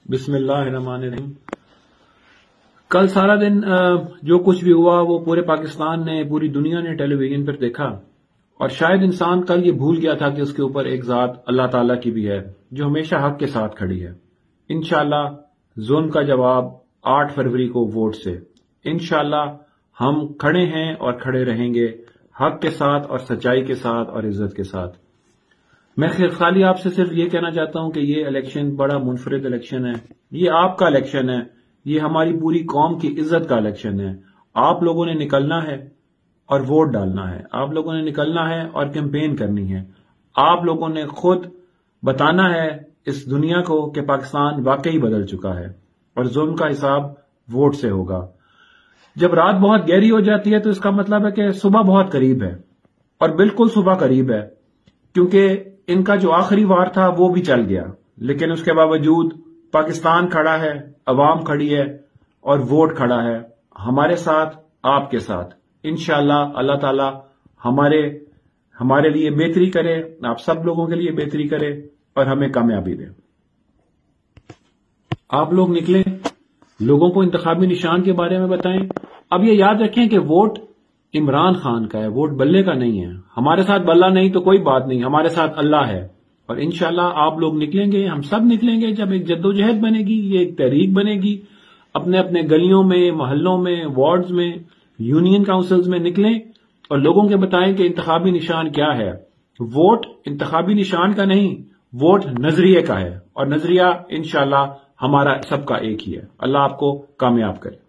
بسم اللہ الرحمن الرحیم۔ کل سارا دن جو کچھ بھی ہوا وہ پورے پاکستان نے، پوری دنیا نے ٹیلی ویژن پر دیکھا، اور شاید انسان کل یہ بھول گیا تھا کہ اس کے اوپر ایک ذات اللہ تعالیٰ کی بھی ہے جو ہمیشہ حق کے ساتھ کھڑی ہے۔ انشاءاللہ ظلم کا جواب 8 فروری کو ووٹ سے انشاءاللہ ہم کھڑے ہیں اور کھڑے رہیں گے، حق کے ساتھ اور سچائی کے ساتھ اور عزت کے ساتھ۔ میں خالی آپ سے صرف یہ کہنا چاہتا ہوں کہ یہ الیکشن بڑا منفرد الیکشن ہے، یہ آپ کا الیکشن ہے، یہ ہماری پوری قوم کی عزت کا الیکشن ہے۔ آپ لوگوں نے نکلنا ہے اور ووٹ ڈالنا ہے، آپ لوگوں نے نکلنا ہے اور کیمپین کرنی ہے، آپ لوگوں نے خود بتانا ہے اس دنیا کو کہ پاکستان واقعی بدل چکا ہے، اور ظلم کا حساب ووٹ سے ہوگا۔ جب رات بہت گہری ہو جاتی ہے تو اس کا مطلب ہے کہ صبح بہت قریب ہے، اور بالکل صبح قریب ہے، کیونکہ ان کا جو آخری وار تھا وہ بھی چل گیا، لیکن اس کے باوجود پاکستان کھڑا ہے، عوام کھڑی ہے اور ووٹ کھڑا ہے ہمارے ساتھ، آپ کے ساتھ۔ انشاءاللہ اللہ تعالی ہمارے لیے بہتری کرے، آپ سب لوگوں کے لیے بہتری کرے اور ہمیں کامیابی دے۔ آپ لوگ نکلیں، لوگوں کو انتخابی نشان کے بارے میں بتائیں۔ اب یہ یاد رکھیں کہ ووٹ عمران خان کا ہے، ووٹ بلے کا نہیں ہے۔ ہمارے ساتھ بلہ نہیں تو کوئی بات نہیں، ہمارے ساتھ اللہ ہے، اور انشاءاللہ آپ لوگ نکلیں گے، ہم سب نکلیں گے۔ جب ایک جدوجہد بنے گی، یہ ایک تحریک بنے گی، اپنے اپنے گلیوں میں، محلوں میں، وارڈز میں، یونین کاؤنسلز میں نکلیں اور لوگوں کے بتائیں کہ انتخابی نشان کیا ہے۔ ووٹ انتخابی نشان کا نہیں، ووٹ نظریے کا ہے، اور نظریہ انشاءاللہ ہمارا سب کا ایک ہی ہے۔ اللہ آپ کو کامیاب کرے۔